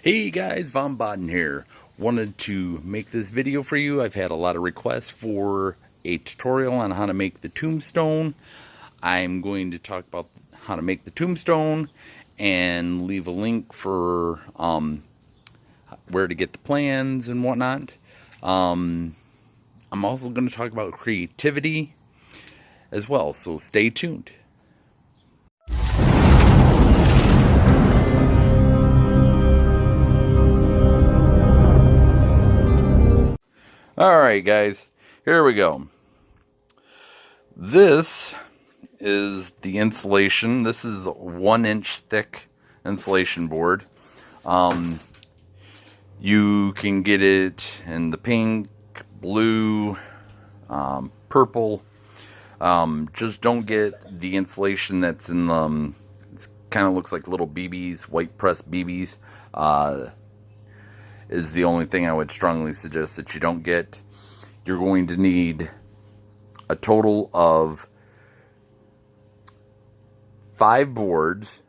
Hey guys, Von Baden here. Wanted to make this video for you. I've had a lot of requests for a tutorial on how to make the tombstone. I'm going to talk about how to make the tombstone and leave a link for where to get the plans and whatnot. I'm also going to talk about creativity as well, so stay tuned. Alright guys, here we go. This is the insulation. This is a 1-inch thick insulation board. You can get it in the pink, blue, purple. Just don't get the insulation that's in the, it kind of looks like little BBs, white pressed BBs. Is the only thing I would strongly suggest that you don't get. You're going to need a total of 5 boards,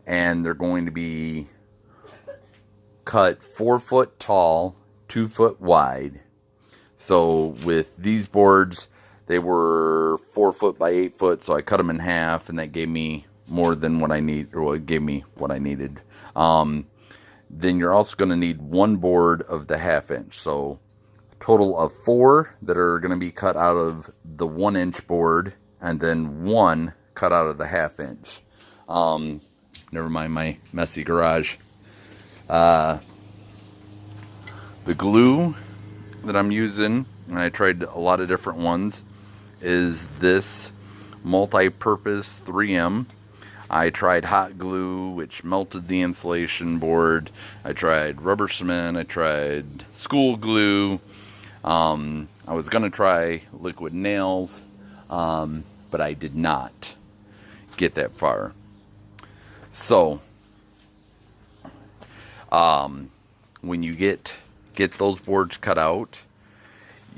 and they're going to be cut 4 foot tall, 2 foot wide. So with these boards, they were 4 foot by 8 foot, so I cut them in half, and that gave me more than what I need, or it gave me what I needed. Then you're also going to need 1 board of the 1/2 inch. So a total of 4 that are going to be cut out of the 1-inch board, and then 1 cut out of the 1/2 inch. Never mind my messy garage. The glue that I'm using, and I tried a lot of different ones, is this multi-purpose 3M. I tried hot glue, which melted the insulation board. I tried rubber cement. I tried school glue. I was going to try liquid nails, but I did not get that far. So, when you get those boards cut out,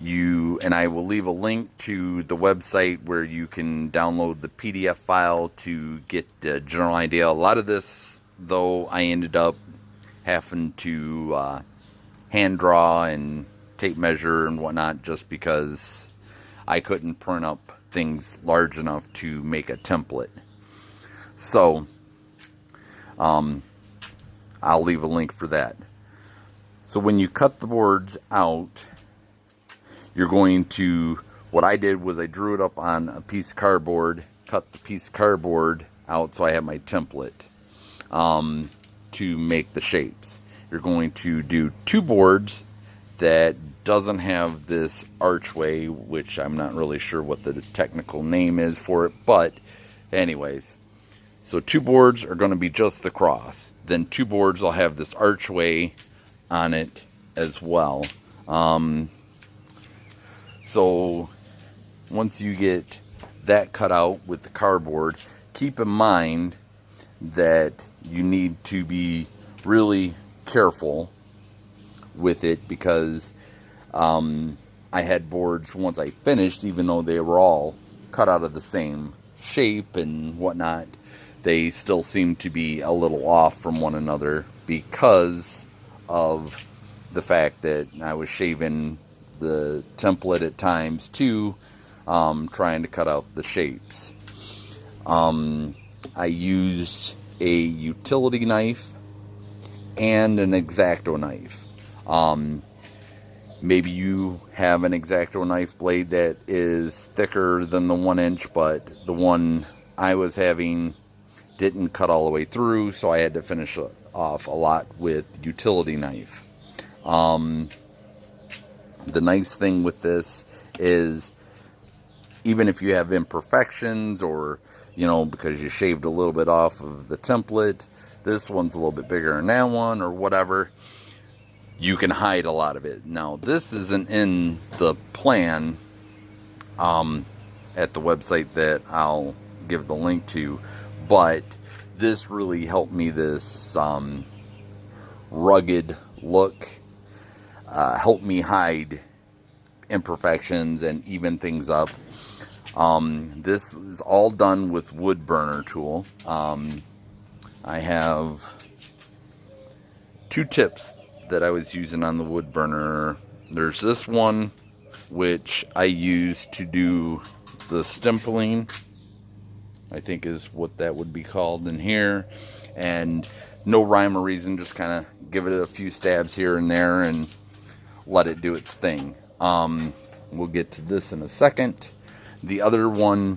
and I will leave a link to the website where you can download the PDF file to get the general idea. A lot of this, though, I ended up having to hand draw and tape measure and whatnot, just because I couldn't print up things large enough to make a template. So, I'll leave a link for that. So when you cut the boards out, you're going to, what I did was I drew it up on a piece of cardboard, cut the piece of cardboard out so I have my template to make the shapes. You're going to do 2 boards that doesn't have this archway, which I'm not really sure what the technical name is for it, but anyways. So 2 boards are going to be just the cross. Then 2 boards will have this archway on it as well. So once you get that cut out with the cardboard, keep in mind that you need to be really careful with it, because I had boards once I finished, even though they were all cut out of the same shape and whatnot, they still seem to be a little off from one another because of the fact that I was shaving the template at times too, trying to cut out the shapes. I used a utility knife and an X-Acto knife. Maybe you have an X-Acto knife blade that is thicker than the 1-inch, but the one I was having didn't cut all the way through, so I had to finish off a lot with utility knife. The nice thing with this is, even if you have imperfections, or, you know, because you shaved a little bit off of the template, this one's a little bit bigger than that one, or whatever, you can hide a lot of it. Now, this isn't in the plan at the website that I'll give the link to, but this really helped me, this rugged look. Help me hide imperfections and even things up. This is all done with wood burner tool. I have two tips that I was using on the wood burner. There's this one, which I use to do the stimpling, I think is what that would be called in here. And no rhyme or reason, just kind of give it a few stabs here and there and let it do its thing. We'll get to this in a second. The other one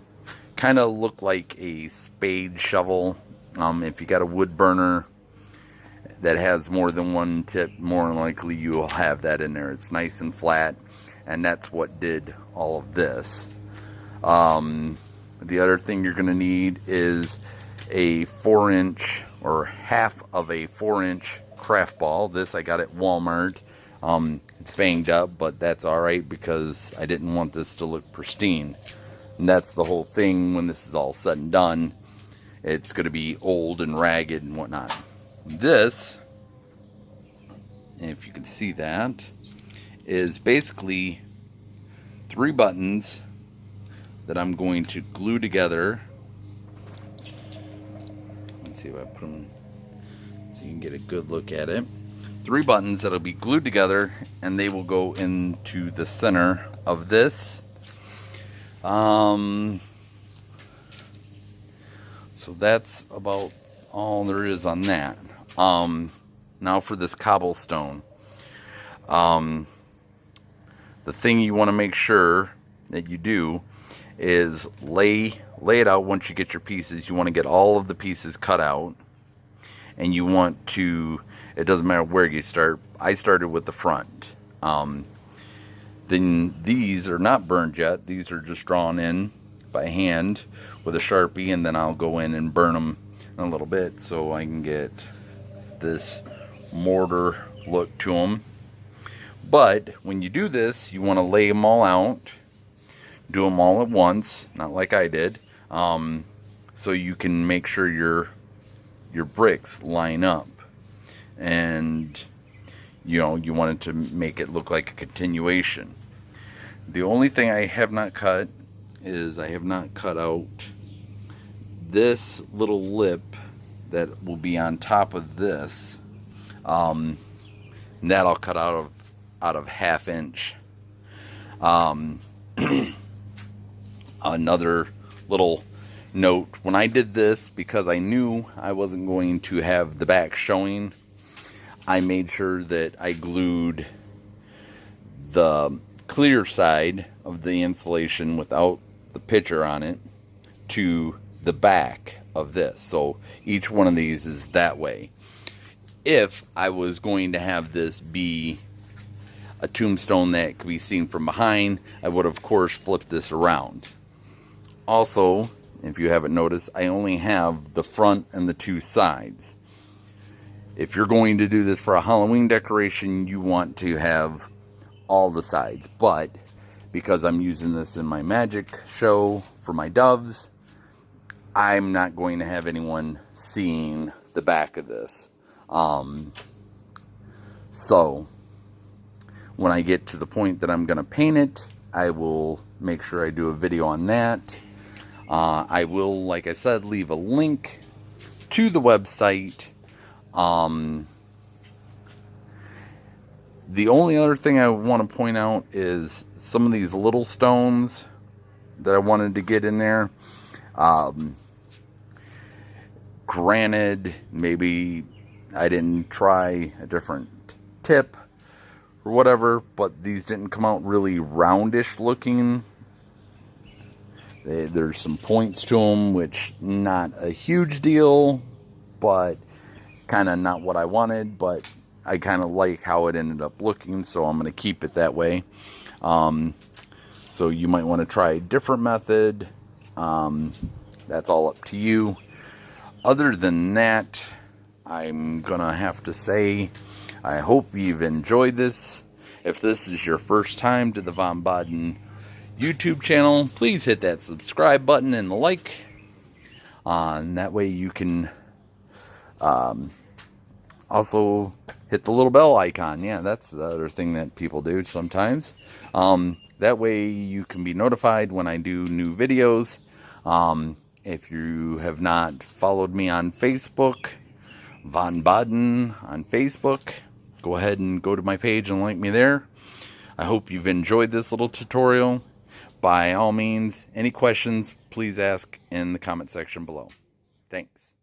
kind of looked like a spade shovel. If you got a wood burner that has more than one tip, more than likely you will have that in there. It's nice and flat, and that's what did all of this. The other thing you're going to need is a 4-inch or half of a 4-inch craft ball. This I got at Walmart. It's banged up, but that's alright because I didn't want this to look pristine. And that's the whole thing. When this is all said and done, it's going to be old and ragged and whatnot. This, if you can see that, is basically 3 buttons that I'm going to glue together. Let's see if I put them so you can get a good look at it. 3 buttons that'll be glued together, and they will go into the center of this. So that's about all there is on that. Now for this cobblestone. The thing you want to make sure that you do is lay it out. Once you get your pieces, you want to get all of the pieces cut out, and you want to, it doesn't matter where you start. I started with the front. Then these are not burned yet. These are just drawn in by hand with a Sharpie, and then I'll go in and burn them in a little bit so I can get this mortar look to them. But when you do this, you want to lay them all out, do them all at once, not like I did, so you can make sure your bricks line up. And you know, you want it to make it look like a continuation. The only thing I have not cut is I have not cut out this little lip that will be on top of this. And that I'll cut out of 1/2 inch. Another little note, when I did this, because I knew I wasn't going to have the back showing, I made sure that I glued the clear side of the insulation without the picture on it to the back of this. So each one of these is that way. If I was going to have this be a tombstone that could be seen from behind, I would of course flip this around. Also, if you haven't noticed, I only have the front and the 2 sides. If you're going to do this for a Halloween decoration, you want to have all the sides. But because I'm using this in my magic show for my doves, I'm not going to have anyone seeing the back of this. So when I get to the point that I'm going to paint it, I will make sure I do a video on that. I will, like I said, leave a link to the website. The only other thing I want to point out is some of these little stones that I wanted to get in there. Granted, maybe I didn't try a different tip or whatever, but these didn't come out really roundish looking. There's some points to them, which not a huge deal, but kind of not what I wanted, but I kind of like how it ended up looking, so I'm going to keep it that way. So you might want to try a different method. That's all up to you. Other than that, I'm going to have to say, I hope you've enjoyed this. If this is your first time to the Von Baden YouTube channel, please hit that subscribe button and the like. And that way you can also hit the little bell icon. Yeah, that's the other thing that people do sometimes. That way you can be notified when I do new videos. If you have not followed me on Facebook, Von Baden on Facebook. Go ahead and go to my page and like me there. I hope you've enjoyed this little tutorial. By all means, any questions, please ask in the comment section below. Thanks.